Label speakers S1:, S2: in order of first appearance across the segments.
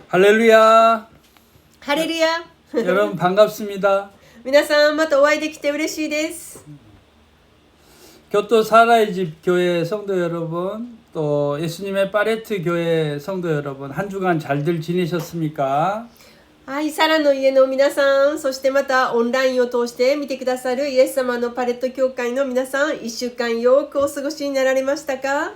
S1: 할렐루야.
S2: ハレルヤ
S1: 여러분 반갑습니다.
S2: 皆さんまたお会いできて嬉しいです。
S1: 교토 사라의 집 교회 성도 여러분, 또 예수님의 파레트 교회 성도 여러분, 한 주간 잘들 지내셨습니까?
S2: はい、サラの家の皆さん、そしてまたオンラインを通して見てくださるイエス様のパレット教会の皆さん、一週間よくお過ごしになられましたか？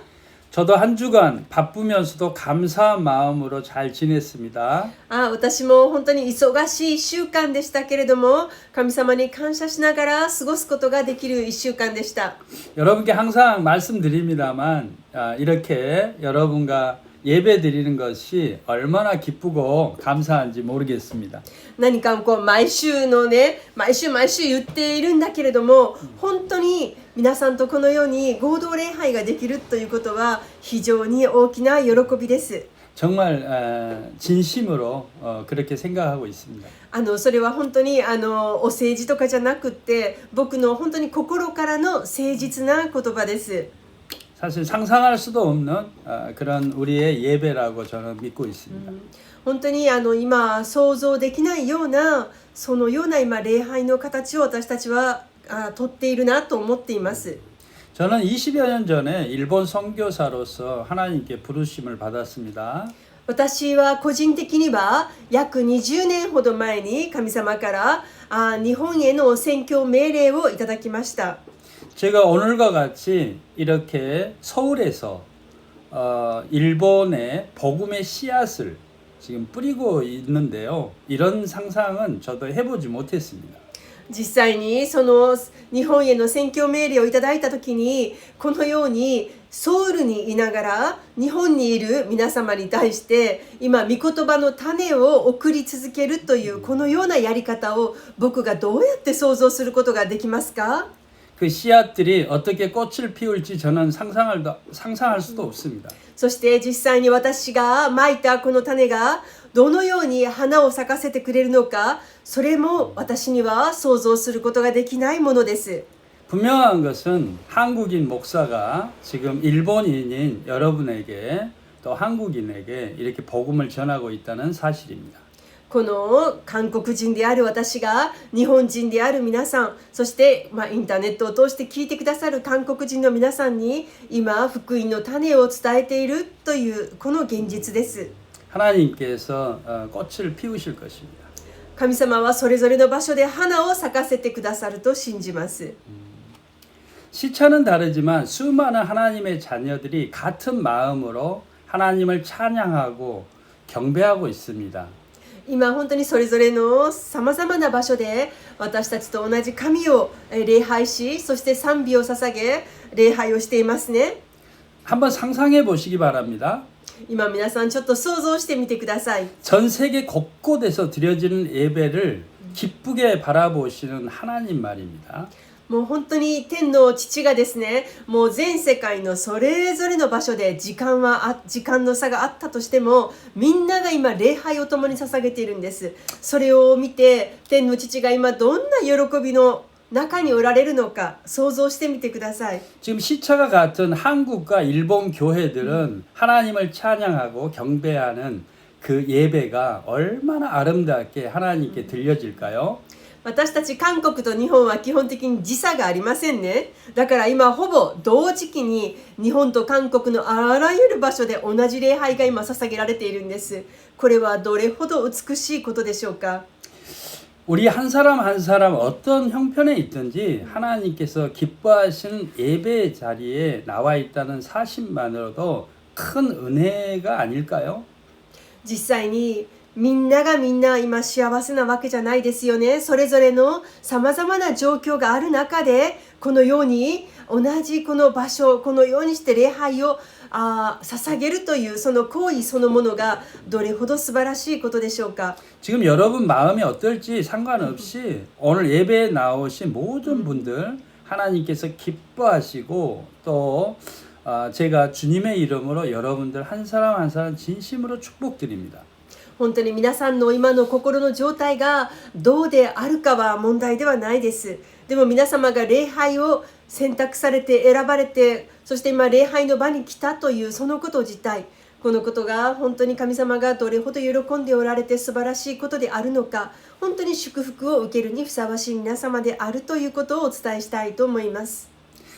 S1: 저도 한 주간 바쁘면서도 감사한 마음으로 잘 지냈습니다.
S2: 私も本当に忙しい一週間でしたけれども、神様に感謝しながら過ごすことができる一週間でした。
S1: 여러분께 항상 말씀드립니다만 이렇게 여러분과 예배 드리는 것이 얼마나 기쁘고 감사한지 모르겠습니다.
S2: 何かこう毎週言っているんだけれども、本当に皆さんとこのように合同礼拝ができるということは非常に大きな喜びです。
S1: 정말 진심으로 그렇게 생각하고 있습니다.
S2: それは本当にお政治とかじゃなくって僕の本当に心からの誠実な言葉です。
S1: 사실 상상할 수도 없는 그런 우리의 예배라고 저는 믿고 있습니다.
S2: 本当に今想像できないようなそのような今礼拝の形を私たちはとっているなと思っています。
S1: 저는 20여 년 전에 일본 선교사로서 하나님께 부르심을 받았습니다.
S2: 私は個人的には約20年ほど前に神様から日本への宣教命令をいただきました。
S1: 제가 오늘과 같이 이렇게 서울에서 일본의 복음의 씨앗을 지금 뿌리고 있는데요. 이런 상상은 저도 해보지 못했습니다.
S2: 実際にその日本への宣教命令をいただいた時にこのようにソウルにいながら日本にいる皆様に対して今御言葉の種を送り続けるというこのようなやり方を僕がどうやって想像することができますか？
S1: 그 씨앗들이 어떻게 꽃을 피울지 저는 상상할 수도 없습니다.
S2: そして実際に私がまいたこの種がどのように花を咲かせてくれるのか、それも私には想像することができないものです。
S1: 분명한 것은 한국인 목사가 지금 일본인인 여러분에게 또 한국인에게 이렇게 복음을 전하고 있다는 사실입니다.
S2: この韓国人である私が日本人である皆さん、そしてインターネットを通して聞いてくださる韓国人の皆さんに今福音の種を伝えているというこの現実です。
S1: 하나님께서 꽃을 피우실 것입니다.
S2: 神様はそれぞれの場所で花を咲かせてくださると信じます。
S1: 시차는 다르지만 수많은 하나님의 자녀들이 같은 마음으로 하나님을 찬양하고 경배하고 있습니다.
S2: 今本当にそれぞれのさまざまな場所で私たちと同じ神を礼拝し、そして賛美を捧げ礼拝をしていますね。
S1: 한번 상상해 보시기 바랍니다.
S2: 今皆さんちょっと想像してみてください。
S1: 전 세계 곳곳에서 드려지는 예배를 기쁘게 바라보시는 하나님 말입니다.
S2: もう本当に天の父がですね、もう全世界のそれぞれの場所で時間の差があったとしても、みんなが今礼拝を共に捧げているんです。それを見て天の父が今どんな喜びの中におられるのか想像してみてください。
S1: 지금 시차가 같은 한국과 일본 교회들은 하나님을 찬양하고 경배하는 그 예배가 얼마나 아름답게 하나님께 들려질까요?
S2: 私たち韓国と日本は基本的に時差がありませんね。だから今ほぼ同時期に日本と韓国のあらゆる場所で同じ礼拝が今捧げられているんです。これはどれほど美しいことでしょうか。
S1: 우리 한 사람 한 사람 어떤 형편에 있든지 하나님께서 기뻐하시는 예배 자리에 나와 있다는 사실만으로도 큰 은혜가 아닐까요?
S2: 実際にみんながみんな今幸せなわけじゃないですよね。それぞれのさまざまな状況がある中でこのように同じこの場所このようにして礼拝を捧げるというその行為そのものがどれほど素晴らしいことでしょうか。
S1: 지금 여러분 마음이 어떨지 상관없이 오늘 예배에 나오신 모든 분들 하나님께서 기뻐하시고 또 제가 주님의 이름으로 여러분들 한 사람 한 사람 진심으로 축복드립니다.
S2: 本当に皆さんの今の心の状態がどうであるかは問題ではないです。でも皆様が礼拝を選択されて選ばれて、そして今礼拝の場に来たというそのこと自体、このことが本当に神様がどれほど喜んでおられて素晴らしいことであるのか、本当に祝福を受けるにふさわしい皆様であるということをお伝えしたいと思います。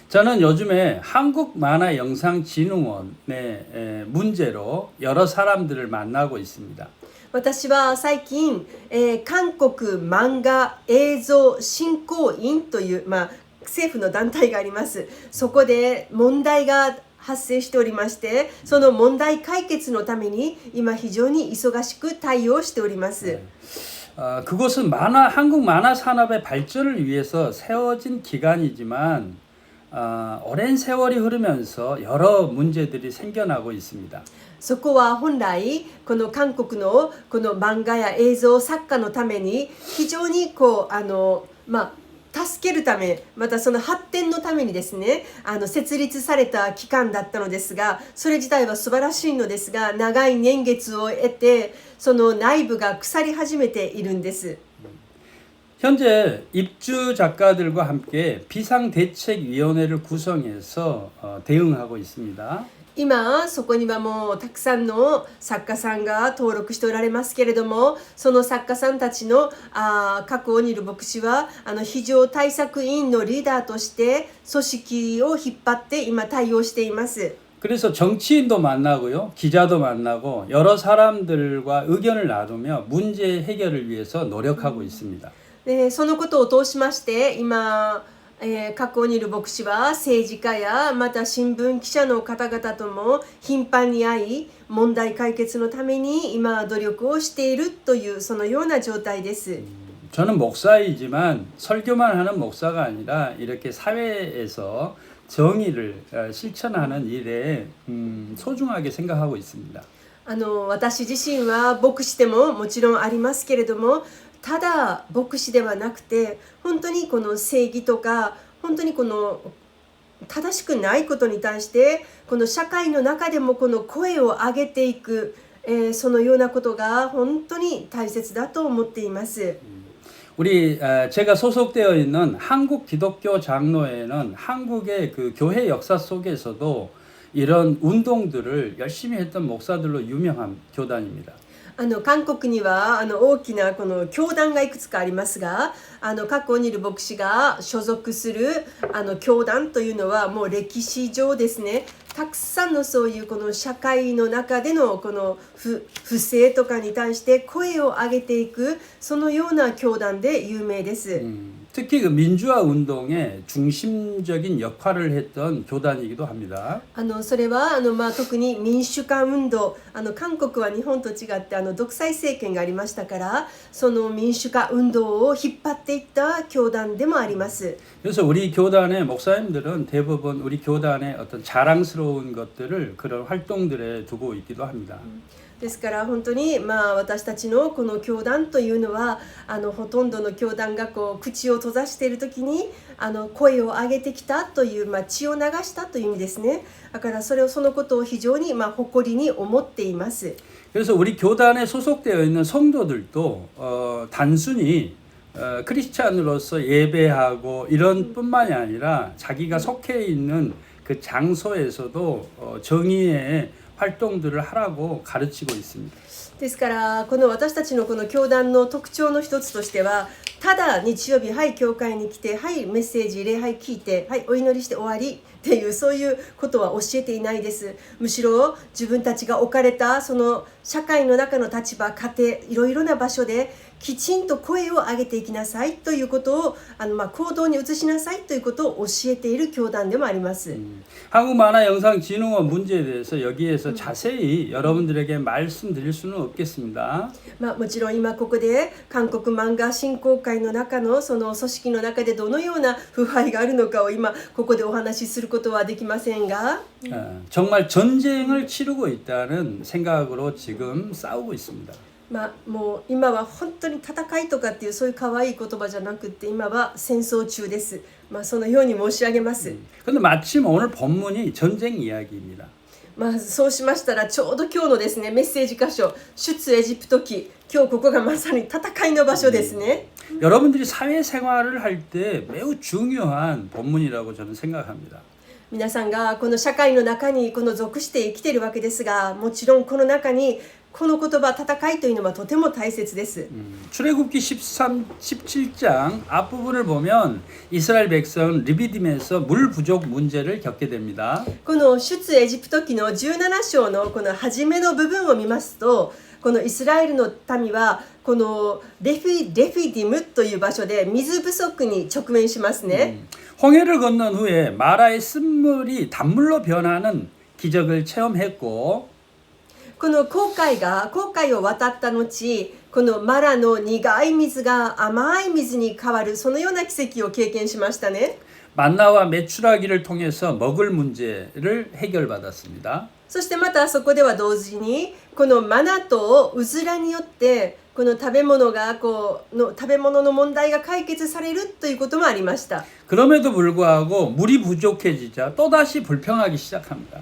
S1: 저는 요즘에 한국만화영상진흥원의 문제로 여러 사람들을 만나고 있습니다.
S2: 私は最近、韓国漫画映像振興院という、政府の団体があります。そこで問題が発生しておりまして、その問題解決のために今非常に忙しく対応しております。
S1: 그곳은 한국 만화 산업의 발전을 위해서 세워진 기관이지만 오랜 세월이 흐르면서 여러 문제들이 생겨나고 있습니다.
S2: そこは本来この韓国のこの漫画や映像作家のために非常に助けるため、またその発展のためにですね、設立された機関だったのですが、それ自体は素晴らしいのですが、長い年月を得てその内部が腐り始めているんです。
S1: 현재 입주 작가들과 함께 비상대책위원회를 구성해서 대응하고 있습니다.
S2: 今そこにはもうたくさんの作家さんが登録しておられますけれども、その作家さんたちの各オニル牧師は非常対策委員のリーダーとして組織を引っ張って今対応しています。
S1: 그래서 정치인도 만나고요, 기자도 만나고 여러 사람들과 의견을 나누며 문제 해결을 위해서 노력하고 있습니다.
S2: でそのことを通しまして今、各オニル牧師は政治家やまた新聞記者の方々とも頻繁に会い、問題解決のために今努力をしているというそのような状態です。
S1: 저는 목사이지만 설교만 하는 목사가 아니라 이렇게 사회에서 정의를 실천하는 일에 소중하게 생각하고 있습니다.
S2: 私自身は牧師でももちろんありますけれども、ただ牧師ではなくて本当にこの正義とか本当にこの正しくないことに対してこの社会の中でもこの声を上げていく、そのようなことが本当に大切だと思っています。
S1: 제가 소속되어 있는 한국 기독교 장로회는 한국의 그 교회 역사 속에서도 이런 운동들을 열심히 했던 목사들로 유명한 교단입니다.
S2: 韓国には大きなこの教団がいくつかありますが、各オニル牧師が所属する教団というのはもう歴史上ですね、たくさんのそういうこの社会の中でのこの不正とかに対して声を上げていく、そのような教団で有名です。
S1: 특히 그 민주화 운동의 중심적인 역할을 했던 교단이기도 합니다.
S2: それは特に民主化運動、韓国は日本と違って独裁政権がありましたから、その民主化運動を引っ張っていった教団でもあります。
S1: 그래서 우리 교단의 목사님들은 대부분 우리 교단의 어떤 자랑스러운 것들을 그런 활동들에 두고 있기도 합니다.
S2: ですから本当に私たちのこの教団というのはほとんどの教団がこう口を閉ざしている時に声を上げてきたという、血を流したという意味ですね。だからそのことを非常に誇りに思っています。
S1: 그래서 우리 교단에 소속되어 있는 성도들도 단순히 크리스찬으로서 예배하고 이런 뿐만이 아니라 자기가 속해 있는 그 장소에서도 정의의 활동들을 하라고 가르치고 있습니다.
S2: ですからこの私たちのこの教団の特徴の一つとしては、ただ日曜日はい教会に来てはいメッセージ礼拝聞いてはいお祈りして終わりっていうそういうことは教えていないです。むしろ自分たちが置かれたその社会の中の立場、家庭、いろいろな場所できちんと声を上げていきなさいということを行動に移しなさいということを教えている教団でもあります。
S1: 한국만화영상진흥원 문제에 대해서 여기에서 자세히 여러분들에게 말씀드릴 수는 없겠습니다.
S2: もちろん今ここで韓国漫画振興会の中のその組織の中でどのような腐敗があるのかを今ここでお話しすることはできませんが、
S1: 정말 전쟁을 치르고 있다는 생각으로 지금 싸우고 있습니다.
S2: もう今は本当に戦いとかっていうそういう可愛い言葉じゃなくて今は戦争中です。そのように申し上げます。
S1: 근데 마침 오늘 본문이 전쟁 이야기입니다.
S2: そうしましたらちょうど今日のですねメッセージ箇所出エジプト記、今日ここがまさに戦いの場所ですね。
S1: 여러분들이 사회생활을 할 때 매우 중요한 본문이라고 저는 생각합니다.
S2: 皆さんがこの社会の中にこの属して生きているわけですが、もちろんこの中にこの言葉戦いというのはとても大切です。
S1: 출애굽기 13, 17장 앞부분을 보면 이스라엘 백성은 르비딤에서 물 부족 문제를 겪게 됩니다.
S2: この出エジプト記の17章のこの初めの部分を見ますと、このイスラエルの民はこのレフィディムという場所で水不足に直面しますね。
S1: 홍해를 건넌 후에 마라의 쓴물이 단물로 변하는 기적을 체험했고
S2: この紅海を渡った後、このマラの苦い水が甘い水に変わる、そのような奇跡を経験しましたね。
S1: 만나와 메추라기를 통해서 먹을 문제를 해결받았습니다.
S2: そしてまたそこでは同時にこのマナとうずらによってこの食べ物の問題が解決されるということもありました。
S1: 그럼에도 불구하고 물이 부족해지자 또다시 불평하기 시작합니다.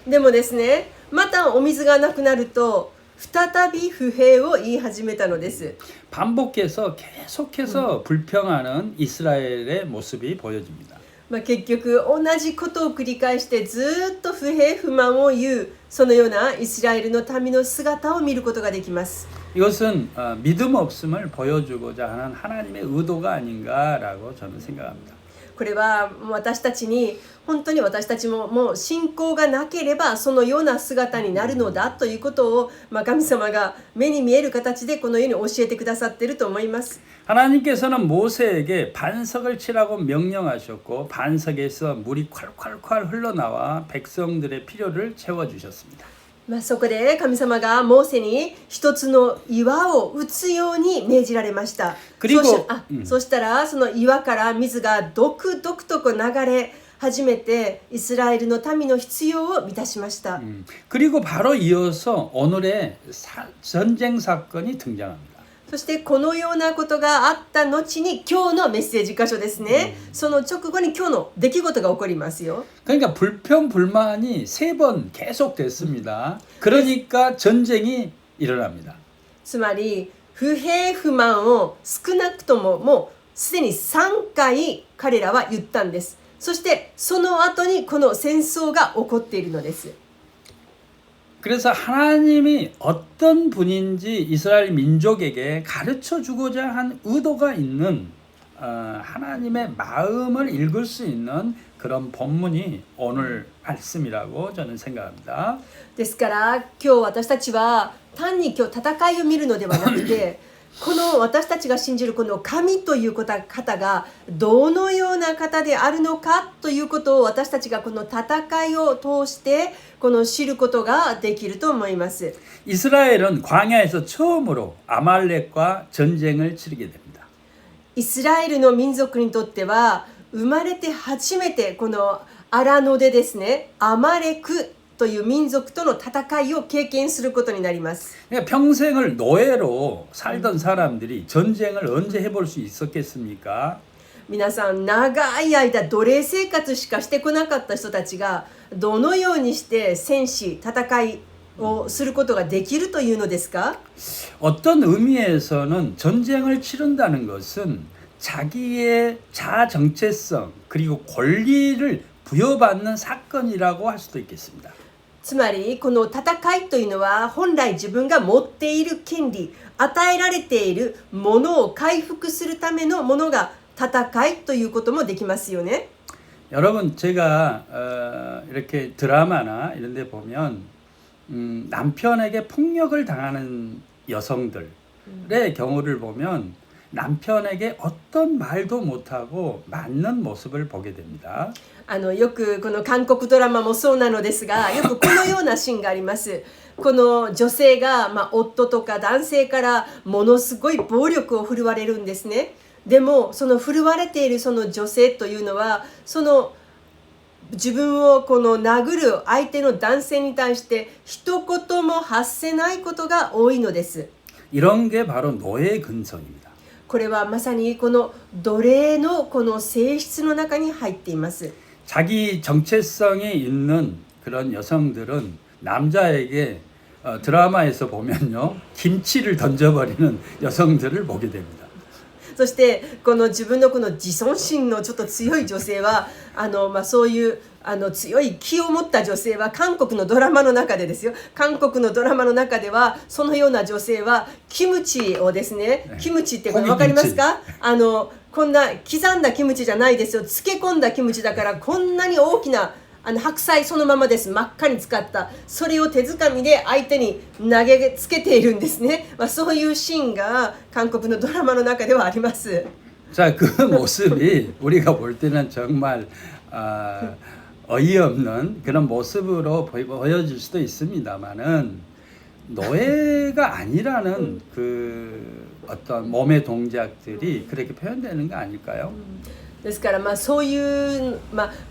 S2: でもですね、またお水がなくなると再び不平を言い始めたのです。
S1: 반복해서 계속해서 불평하는 이스라엘의 모습이 보여집니다.
S2: 結局同じことを繰り返してずっと不平不満を言う、そのようなイスラエルの民の姿を見ることができます。
S1: 이것은 믿음 없음을 보여주고자 하는 하나님의 의도가 아닌가라고 저는 생각합니다.
S2: これは私たちに本当に私たちももう信仰がなければそのような姿になるのだということを、神様が目に見える形でこのように教えてくださっていると思います。
S1: 하나님께서는 모세에게 반석을 치라고 명령하셨고 반석에서 물이 콸콸콸 흘러나와 백성들의 필요를 채워주셨습니다.
S2: そこで神様がモーセに一つの岩を打つように命じられました。そしたらその岩から水がドクドクと流れ始めてイスラエルの民の必要を満たしました。
S1: 그리고 바로 이어서 오늘의 전쟁 사건이 등장합니다.
S2: そしてこのようなことがあった後に今日のメッセージ箇所ですね。その直後に今日の出来事が起こりますよ。
S1: 그러니까 불평 불만이 3번 계속됐습니다. 그러니까 전쟁이 일어납니다.
S2: つまり不平不満を少なくとももうすでに3回彼らは言ったんです。そしてその後にこの戦争が起こっているのです。
S1: 그래서 하나님이 어떤 분인지 이스라엘 민족에게 가르쳐 주고자 한 의도가 있는 하나님의 마음을 읽을 수 있는 그런 본문이 오늘 말씀이라고 저는 생각합니다.
S2: ですから今日私たちは単に今日戦いを見るのではなくてこの私たちが信じるこの神という方がどのような方であるのかということを私たちがこの戦いを通してこの知ることができると思います。
S1: 이스라엘은 광야에서 처음으로 아말렉과 전쟁을 치르게 됩니다.
S2: イスラエルの民族にとっては生まれて初めてこの荒野でですね、アマレクという民族との戦いを経験することになります。
S1: 그러니까 평생을 노예로 살던 사람들이 전쟁을 언제 해볼 수 있었겠습니까?
S2: 皆さん長い間奴隷生活しかしてこなかった人たちがどのようにして戦士戦いをすることができるというのですか？
S1: 어떤 의미에서는 전쟁을 치른다는 것은 자기의 자아 정체성 그리고 권리를 부여받는 사건이라고 할 수도 있겠습니다.
S2: つまりこの戦いというのは本来自分が持っている権利、与えられているものを回復するためのものが戦いということもできますよね。
S1: 여러분 제가 이렇게 드라마나 이런 데 보면 남편에게 폭력을 당하는 여성들의 경우를 보면 남편에게 어떤 말도 못하고 맞는 모습을 보게 됩니다.
S2: よくこの韓国ドラマもそうなのですが、よくこのようなシーンがあります。この女性が、夫とか男性からものすごい暴力を振るわれるんですね。でもその振るわれているその女性というのはその自分をこの殴る相手の男性に対して一言も発せないことが多いのです。
S1: 이런 게 바로 노예 근성입니다.
S2: これはまさにこの奴隷のこの性質の中に入っています。
S1: 자기 정체성이 있는 그런 여성들은 남자에게 드라마에서 보면요 김치를 던져버리는 여성들을 보게 됩니다.
S2: そしてこの自分のこの自尊心のちょっと強い女性はそういう強い気を持った女性は韓国のドラマの中でですよ、韓国のドラマの中ではそのような女性はキムチをですね、キムチってこれ分かりますか？こんな刻んだキムチじゃないですよ、漬け込んだキムチだから、こんなに大きな白菜そのままです、真っ赤に使った、それを手づかみで相手に投げつけているんですね。そういうシーンが韓国のドラマの中ではあります。
S1: 자, 그 모습이 우리가 볼 때는 정말 어이없는 그런 모습으로 보여질 수도 있습니다만은 노예가 아니라는 그 어떤 몸의 동작들이 그렇게 표현되는 거 아닐까요?
S2: ですからそういう、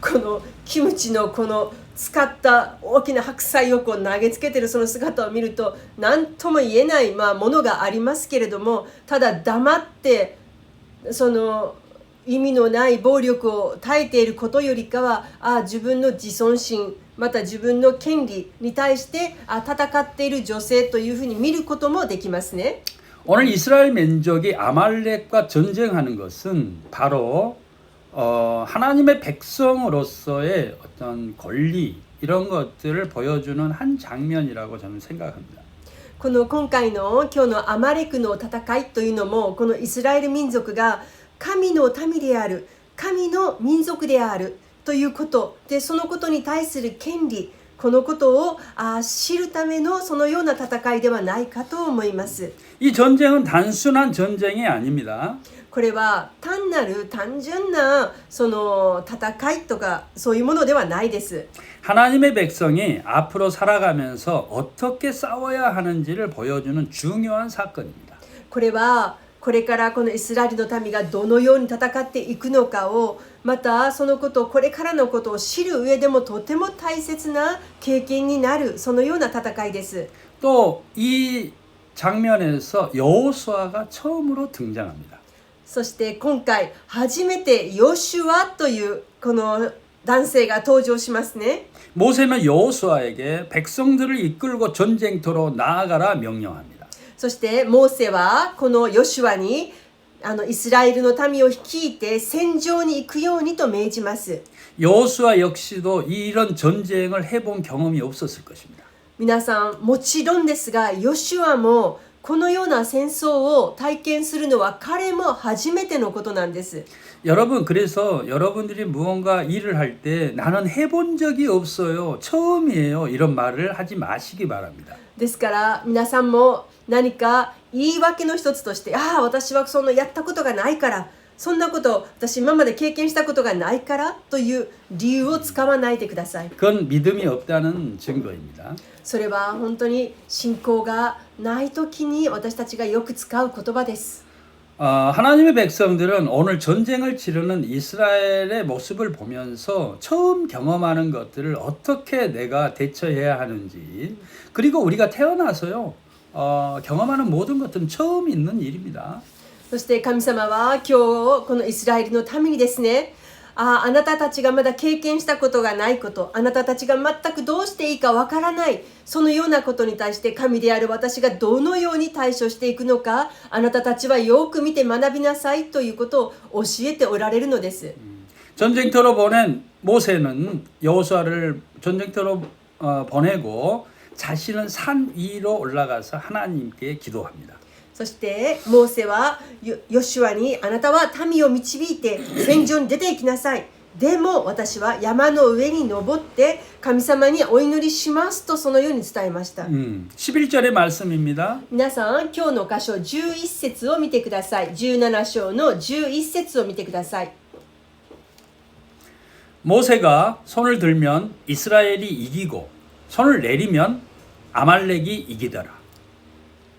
S2: このキムチのこの使った大きな白菜をこう投げつけてるその姿を見ると何とも言えないものがありますけれども、ただ黙ってその意味のない暴力を耐えていることよりかは、自分の自尊心また自分の権利に対して戦っている女性というふうに見ることもできますね。
S1: 오늘 이스라엘 민족이 아말렉과 전쟁하는 것은 바로 하나님의 백성으로서의 어떤 권리 이런 것들을 보여주는 한 장면이라고 저는 생각합니다.
S2: この今回の今日のアマレクの戦いというのも、このイスラエル民族が神の民である、神の民族であるということで、そのことに対する権利、このことを知るためのそのような戦いではないかと思います。
S1: 이 전쟁은 단순한 전쟁이 아닙니다.
S2: これは単なる単純なその戦いとかそういうものではないです。
S1: 하나님의 백성이 앞으로 살아가면서 어떻게 싸워야 하는지를 보여주는 중요한 사건입니다.
S2: これはこれからこのイスラエルの民がどのように戦っていくのかを、またそのことをこれからのことを知る上でもとても大切な経験になる、そのような戦いです。
S1: 또 이 장면에서 여호수아가 처음으로 등장합니다.
S2: そして今回初めてヨシュアというこの男性が登場しますね。
S1: 모세는 여호수아에게 백성들을 이끌고 전쟁터로 나아가라 명령합니다.
S2: そしてモーセはこのヨシュアにイスラエルの民を率いて戦場に行くようにと命じます。
S1: 여호수아 역시도 이런 전쟁을 해본 경험이 없었을 것입니다.
S2: 皆さんもちろんですが、ヨシュアもこのような戦争を体験するのは彼も初めてのことなんです。
S1: 여러분, 그래서 여러분들이 무언가 일을 할 때 나는 해본 적이 없어요, 처음이에요, 이런 말을 하지 마시기 바랍니다.
S2: ですから皆さんも何か言い訳の一つとして、私はそのやったことがないから、そんなこと私今まで経験したことがないからという理由を使わないでください。
S1: 그건 믿음이 없다는 증거입니다.
S2: それは本当に信仰がない時に私たちがよく使う言葉です。
S1: 하나님의 백성들은 오늘 전쟁을 치르는 이스라엘의 모습을 보면서 처음 경험하는 것들을 어떻게 내가 대처해야 하는지, 그리고 우리가 태어나서요 경험하는 모든 것들은 처음 있는 일입니다.
S2: そして神様は今日このイスラエルのためにですね、あなたたちがまだ経験したことがないこと、あなたたちが全くどうしていいかわからない、そのようなことに対して神である私がどのように対処していくのか、あなたたちはよく見て学びなさいということを教えておられるのです。
S1: 전쟁터로 보낸 모세는 여호수아를 전쟁터로 보내고 자신은 산 위로 올라가서 하나님께 기도합니다.
S2: そしてモーセはヨシュアに、あなたは民を導いて戦場に出て行きなさい。でも私は山の上に登って神様にお祈りしますとそのように伝えました。
S1: 11절의 말씀입니다.
S2: 皆さん今日の箇所11節を見てください。17章の11節を見てください。
S1: 모세가 손을 들면 이스라엘이 이기고 손을 내리면 아말렉이 이기더라.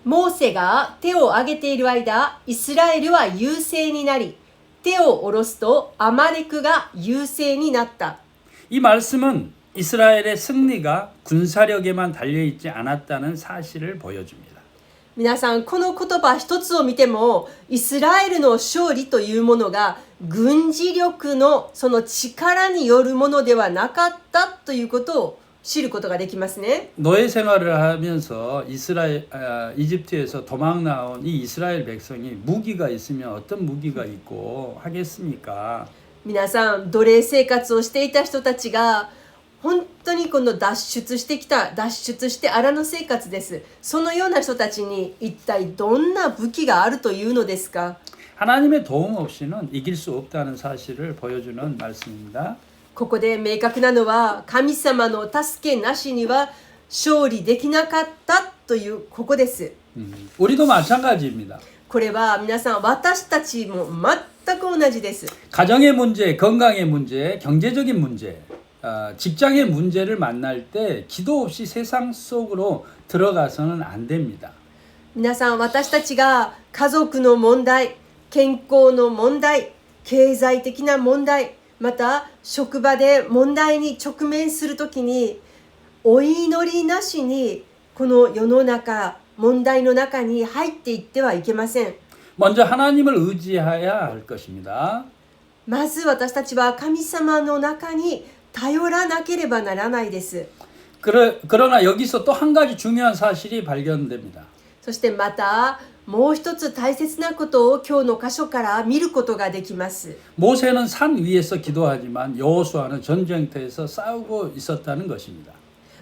S2: モーセが手を挙げている間、イスラエルは優勢になり、手を下ろすとアマレクが優勢になった。
S1: 이 말씀은 이스라엘의 승리가 군사력에만 달려있지 않았다는 사실을 보여줍니다.
S2: 皆さんこの言葉一つを見ても、イスラエルの勝利というものが軍事力のその力によるものではなかったということを知ることができますね。
S1: 노예 생활을 하면서 이집트에서 도망 나온 이 이스라엘 백성이 무기가 있으면 어떤 무기가 있고 하겠습니까?
S2: 皆さん奴隷生活をしていた人たちが本当にこの脱出して荒野生活です。そのような人たちに一体どんな武器があるというのですか？
S1: 하나님의 도움 없이는 이길 수 없다는 사실을 보여주는 말씀입니다.
S2: ここで明確なのは神様の助けなしには勝利できなかったというここです。
S1: 우리도 마찬가지입니다.
S2: これは皆さん私たちも全く同じです。
S1: 가정의 문제, 건강의 문제, 경제적인 문제, 직장의 문제를 만날 때 기도 없이 세상 속으로 들어가서는 안 됩니다.
S2: 皆さん私たちが家族の問題、健康の問題、経済的な問題、また職場で問題に直面するときにお祈りなしにこの世の中問題の中に入っていってはいけません。
S1: 먼저 하나님을 의지해야 할 것입니다.
S2: まず私たちは神様の中に頼らなければならないです。
S1: 그러나 여기서 또 한 가지 중요한 사실이 발견됩니다.
S2: そしてまたもう一つ大切なことを今日の箇所から見ることができます。
S1: 모세는 산 위에서 기도하지만 여호수아는 전쟁터에서 싸우고 있었다는 것입니다.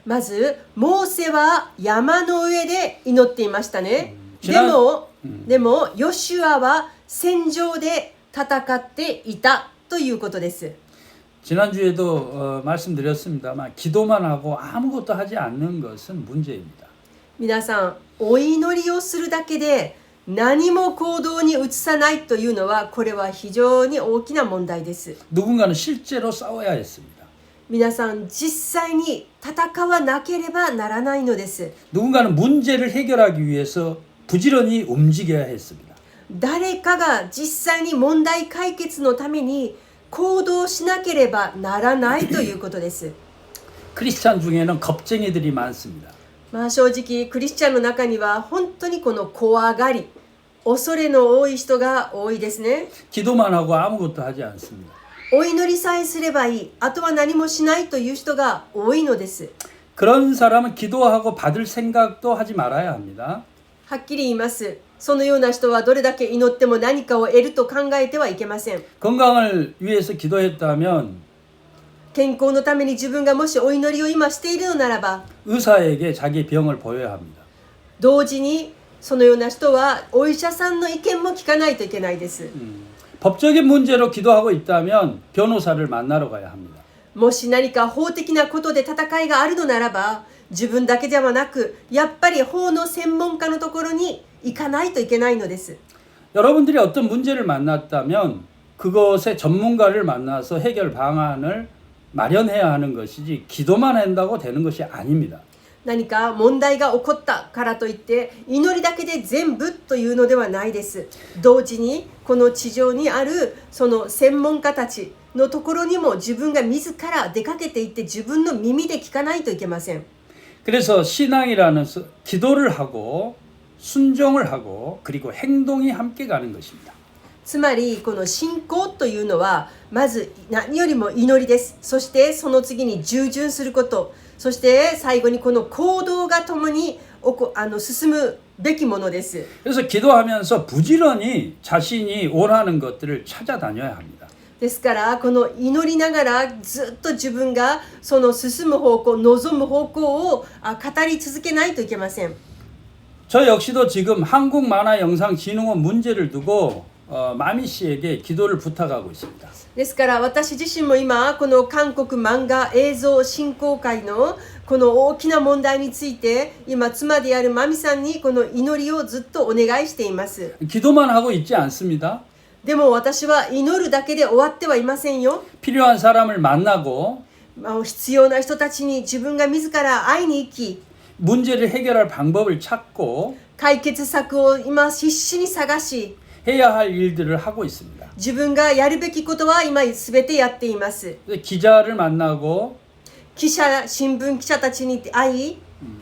S2: まずモーセは山の上で祈っていましたね。でもヨシュアは戦場で戦っていたということです。
S1: 지난주에도 말씀드렸습니다만 기도만 하고 아무것도 하지 않는 것은 문제입니다.
S2: 皆さんお祈りをするだけで何も行動に移さないというのはこれは非常に大きな問題です。
S1: 누군가는 실제로 싸워야 했습니다.
S2: 皆さん実際に戦わなければならないのです。
S1: 누군가는 문제를 해결하기 위해서 부지런히 움직여야 했습니다.
S2: 誰かが実際に問題解決のために行動しなければならないということです。
S1: 크리스찬 중에는 겁쟁이들이 많습니다.
S2: まあ正直クリスチャンの中には本当にこの怖がり、恐れの多い人が多いですね。
S1: 기도만 하고 아무것도 하지 않습니다.
S2: お祈りさえすればいい、あとは何もしないという人が多いのです。
S1: 그런 사람은 기도하고 받을 생각도 하지 말아야 합니다.
S2: はっきり言います。そのような人はどれだけ祈っても何かを得ると考えてはいけません。
S1: 건강을 위해서 기도했다면
S2: 健康のために自分がもしお祈りを今しているのならば
S1: 의사에게 자기 병을 보여야 합니다.
S2: 同時にそのような人はお医者さんの意見も聞かないといけないです。
S1: 법적인 문제로 기도하고 있다면 변호사를 만나러 가야 합니다.
S2: もし何か法的なことで戦いがあるのならば自分だけではなくやっぱり法の専門家のところに行かないといけないのです。
S1: 여러분들이 어떤 문제를 만났다면 그것의 전문가를 만나서 해결 방안을 마련해야 하는 것이지 기도만 한다고 되는 것이 아닙니다.
S2: 何か問題が起こったからといって祈りだけで全部というのではないです。同時にこの地上にあるその専門家たちのところにも自分が自ら出かけていって自分の耳で聞かないといけません。
S1: 그래서 신앙이라는 기도를 하고 순종을 하고 그리고 행동이 함께 가는 것입니다.
S2: つまりこの信仰というのはまず何よりも祈りです。そしてその次に従順すること、そして最後にこの行動が共に進むべきものです。
S1: 그래서 기도하면서 부지런히 자신이 원하는 것들을 찾아다녀야 합니다.
S2: ですからこの祈りながらずっと自分がその進む方向、望む方向を語り続けないといけません。
S1: 저 역시도 지금 한국만화영상진흥원 문제를 두고 마미 씨에게 기도를 부탁하고 있습니다.
S2: ですから私自身も今この韓国漫画映像振興会のこの大きな問題について今妻であるマミさんにこの祈りをずっとお願いしています。
S1: 기도만 하고 있지 않습니다.
S2: でも私は祈るだけで終わってはいませんよ。
S1: 필요한 사람을 만나고
S2: 必要な人たちに自分が自ら会いに行き
S1: 문제를 해결할 방법을 찾고
S2: 解決策を今必死に探し
S1: 해야 할 일들을 하고 있습니다.
S2: 自分がやるべきことは今すべてやっています。
S1: 기자를 만나고
S2: 新聞記者たちに会い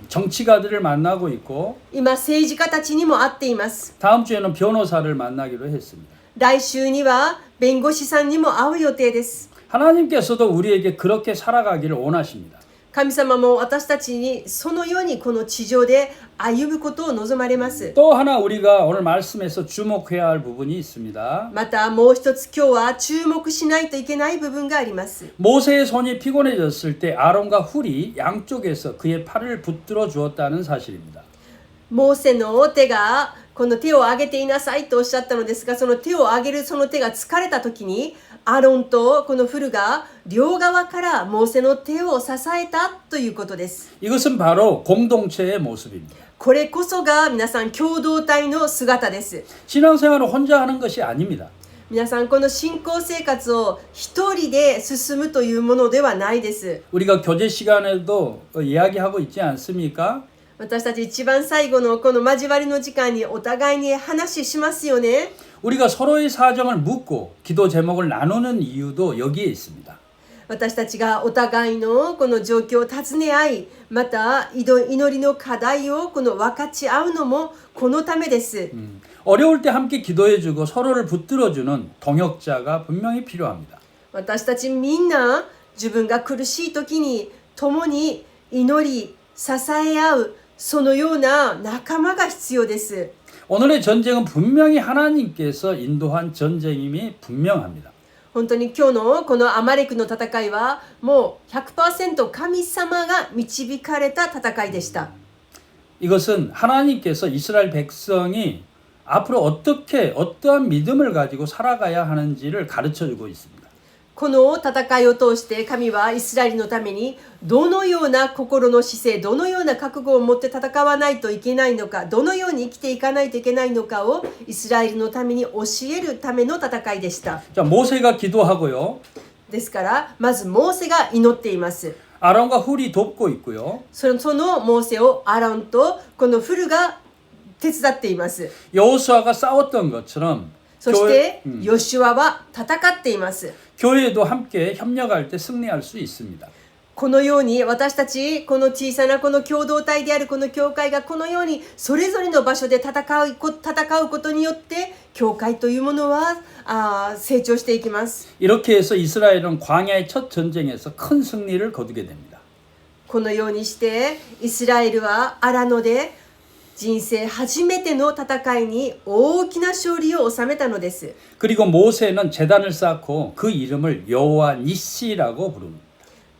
S1: 정치가들을 만나고 있고
S2: 今政治家たちにも会っています。
S1: 다음 주에는 변호사를 만나기로 했습니다.
S2: 来週には弁護士さんにも会う予定です。
S1: 하나님께서도 우리에게 그렇게 살아가기를 원하십니다.
S2: 神様も私たちにそのようにこの地上で歩むことを望まれます。
S1: 또 하나 우리가 오늘 말씀에서 주목해야 할 부분이 있습니다.
S2: またもう一つ今日は注目しないといけない部分があります。
S1: 모세의 손이 피곤해졌을 때 아론과 훌이 양쪽에서 그의 팔을 붙들어 주었다는 사실입니다.
S2: モーセの手がこの手を上げていなさいとおっしゃったのですが、その手を上げるその手が疲れた時にアロンとこのフルが両側からモーセの手を支えたということです。
S1: 이것은 바로 공동체의 모습입니다.
S2: これこそが皆さん共同体の姿です。
S1: 신앙생활은 혼자 하는 것이 아닙니다.
S2: 皆さんこの信仰生活を一人で進むというものではないです。
S1: 우리가 교제 시간에도 이야기하고 있지 않습니까?
S2: 私たち一番最後のこの交わりの時間にお互いに話しますよね。
S1: 우리가 서로의 사정을 묻고 기도 제목을 나누는 이유도 여기에 있습니다.
S2: 私たちがお互いのこの状況を尋ね合い、また祈りの課題をこの分かち合うのもこのためです。
S1: 어려울 때 함께 기도해주고 서로를 붙들어주는 동역자가 분명히 필요합니다.
S2: 私たちみんな自分が苦しい時に共に祈り支え合うそのような仲間が必要です。
S1: 오늘의 전쟁은 분명히 하나님께서 인도한 전쟁임이 분명합니다.
S2: 本当に今日のこのアマレクの戦いはもう 100% 神様が導かれた戦いでした。
S1: 이것은 하나님께서 이스라엘 백성이 앞으로 어떠한 믿음을 가지고 살아가야 하는지를 가르쳐주고 있습니다.
S2: この戦いを通して神はイスラエルのためにどのような心の姿勢、どのような覚悟を持って戦わないといけないのか、どのように生きていかないといけないのかをイスラエルのために教えるための戦いでした。
S1: 자, 모세가 기도하고요.
S2: ですからまずモーセが祈っています。
S1: 아론과 훌이 돕고 있고요.
S2: そのモーセをアロンとこのフルが手伝っています。
S1: 여호수아가 싸웠던 것처럼
S2: そしてヨシュアは戦っています。
S1: 교회도 함께 협력할 때 승리할 수 있습니다.
S2: このように私たちこの小さなこの共同体であるこの教会がこのようにそれぞれの場所で戦うことによって教会というものは成長していきます。
S1: 이렇게 해서 이스라엘은 광야의 첫 전쟁에서 큰 승리를 거두게 됩니다.
S2: このようにしてイスラエルはアラノで人生初めての戦いに大きな勝利を収めたのです。
S1: 그리고 모세는 제단을 쌓고 그 이름을 여호와 니시라고 부릅니다.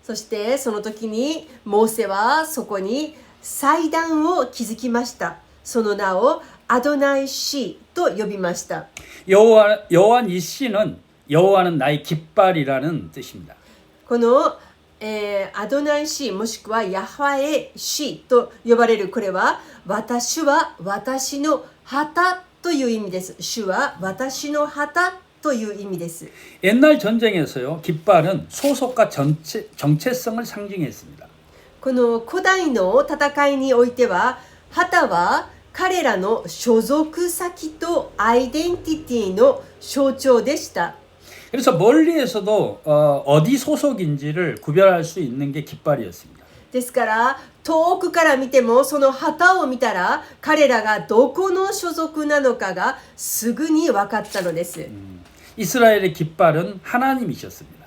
S2: そしてその時にモーセはそこに祭壇を築きました。その名をアドナイシと呼びました。
S1: 여호와 니시는 여호와는 나의 깃발이라는 뜻입니다.
S2: この、アドナイシもしくはヤハエシと呼ばれるこれは私は私の旗という意味です。主は私の旗という意味です。
S1: 옛날 전쟁에서요, 깃발은 소속과 정체성을 상징했습니다.
S2: この古代の戦いにおいては旗は彼らの所属先とアイデンティティの象徴でした。
S1: 그래서 멀리에서도 어디 소속인지를 구별할 수 있는 게 깃발이었습니다.
S2: ですから遠くから見てもその旗を見たら彼らがどこの所属なのかがすぐに分かったのです。
S1: 이스라엘의 깃발은 하나님이셨습니다.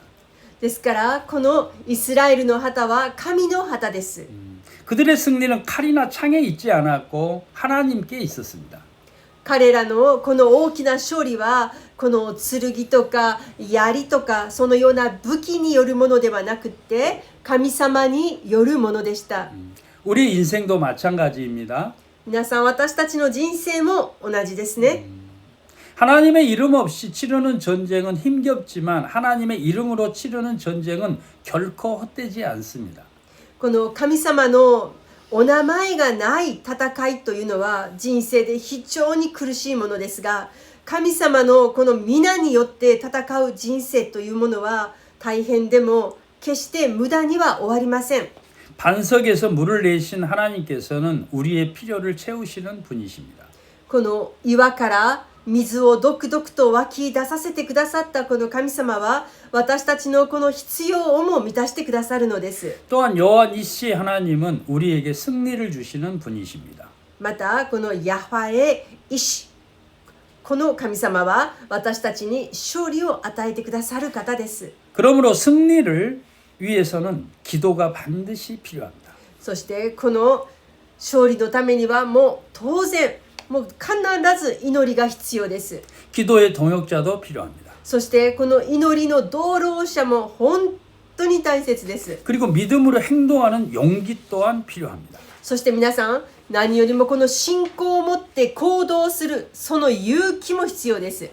S2: ですからこのイスラエルの旗は神の旗です。
S1: 그들의 승리는 칼이나 창에 있지 않았고 하나님께 있었습니다.
S2: 彼らのこの大きな勝利はこの剣とか槍とかそのような武器によるものではなくって神様によるものでした。
S1: 우리 인생도 마찬가지입니다.
S2: 皆さん私たちの人生も同じですね。
S1: 하나님의 이름 없이 치르는 전쟁은 힘겹지만 하나님의 이름으로 치르는 전쟁은 결코 헛되지 않습니다.
S2: この神様のお名前がない戦いというのは人生で非常に苦しいものですが、神様のこの皆によって戦う人生というものは大変でも決して無駄には終わりません。
S1: 반석에서 물을 내신 하나님께서는 우리의 필요를 채우시는 분이십니다.
S2: この岩から水をどくどくと湧き出させてくださったこの神様は私たちのこの必要をも満たしてくださるのです。
S1: 또한 여호와 니시 하나님은 우리에게 승리를 주시는 분이십니다.
S2: またこのヤハエイシこの神様は私たちに勝利を与えてくださる方です。
S1: 그러므로 승리를 위해서는 기도가 반드시 필요합니다.
S2: そしてこの勝利のためにはもう当然もう必ず祈りが必要です。
S1: 기도의 동역자도 필요합니다.
S2: そしてこの祈りの同労者も本当に大切です。
S1: 그리고 믿음으로 행동하는 용기 또한 필요합니다.
S2: そして皆さん、何よりもこの信仰を持って行動するその勇気も必要です。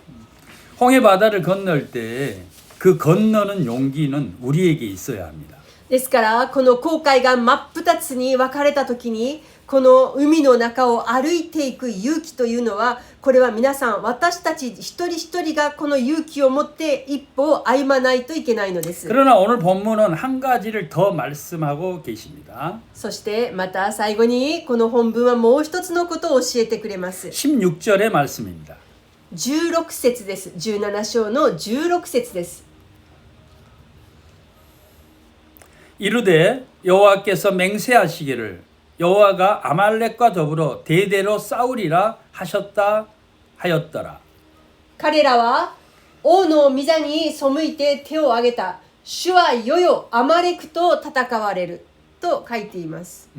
S1: 홍해 바다를 건널 때 그 건너는 용기는 우리에게 있어야 합니다.
S2: ですからこの航海が真っ二つに分かれた時にこの海の中を歩いていく勇気というのはこれは皆さん私たち一人一人がこの勇気を持って一歩を歩まないといけないのです。
S1: 그러나 오늘 본문은 한 가지를 더 말씀하고 계십니다.
S2: そしてまた最後にこの本文はもう一つのことを教えてくれます。
S1: 16절의 말씀입니다.
S2: 16節です。17章の16節です。
S1: 이르되 여호와께서 맹세하시기를 여호와가 아말렉과 더불어 대대로 싸우리라 하셨다 하였더라.
S2: 彼らは王の御座に背いて手を挙げた。主はいよよアマレクと戦われると書いています。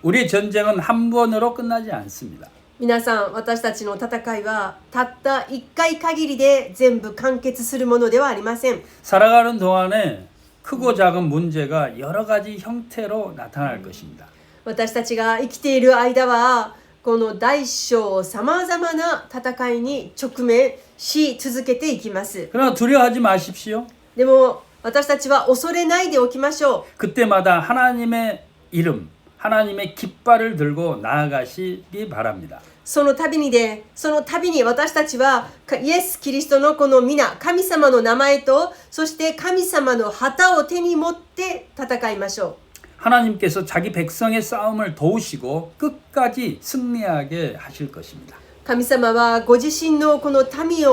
S1: 우리 전쟁은 한 번으로 끝나지 않습니다.
S2: 皆さん、私たちの戦いはたった一回限りで全部完結するものではありません。
S1: 살아가는 동안에 크고 작은 문제가 여러 가지 형태로 나타날 것입니다.
S2: 私たちが生きている間はこの大小さまざまな戦いに直面し続けていきます。
S1: 그러나 두려워하지 마십시오.
S2: でも私たちは恐れないでおきましょう。
S1: 그때마다 하나님의 이름, 하나님의 깃발을 들고 나아가시기 바랍니다.
S2: その度に私たちはイエス・キリストのこの皆、神様の名前とそして神様の旗を手に持って戦いましょう。
S1: 하나님께서 자기 백성의 싸움을 도우시고 끝까지 승리하게 하실 것입니다.
S2: 神様はご自身のこの民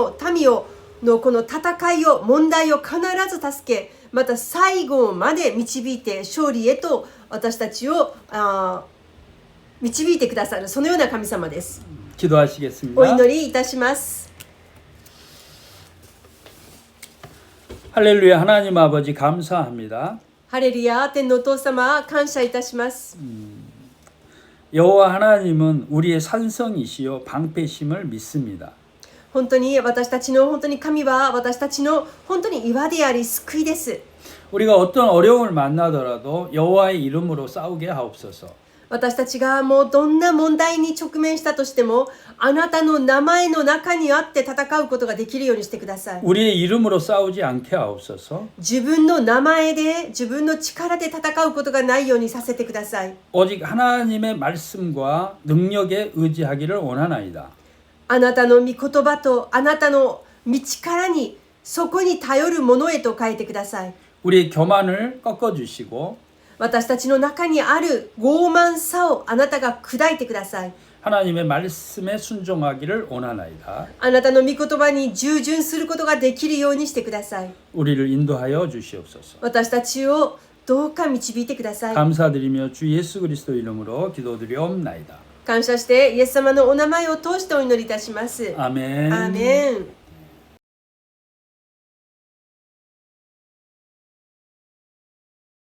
S2: のこの戦いを問題を必ず助け、また最後まで導いて勝利へと私たちを導いてくださる、そのような神様です。
S1: 기도하시겠습니다.
S2: お祈りいたします。
S1: 할렐루야. 하나님 아버지 감사합니다.
S2: ハレルヤ、天のお父様、感謝いたします。
S1: 여호와 하나님은 우리의 산성이시요 방패심을 믿습니다.
S2: 本当に私たちの本当に神は私たちの本当に岩であり救いです。
S1: 우리가 어떤 어려움을 만나더라도 여호와의 이름으로 싸우게 하옵소서.
S2: 私たちがもうどんな問題に直面したとしてもあなたの名前の中にあって戦うことができるようにしてください。
S1: 우리의 이름으로 싸우지 않게 하옵소서.
S2: 自分の名前で自分の力で戦うことがないようにさせてください。
S1: 오직 하나님의 말씀과 능력에 의지하기를 원하나이다.
S2: あなたの御言葉とあなたの道からにそこに頼るものへと変えてください。
S1: 우리의 교만을 꺾어주시고
S2: 私たちの中にある傲慢さをあなたが砕いてください。
S1: 하나님의 말씀에 순종하기를 원하나이다.
S2: あなたの御言葉に従順することができるようにしてください。
S1: 우리를 인도하여 주시옵소서.
S2: 私たちをどうか導いてください。
S1: 감사드리며 주 예수 그리스도 이름으로 기도드리옵나이다.
S2: 感謝してイエス様のお名前を通してお祈りいたします。
S1: 아멘.
S2: アーメン。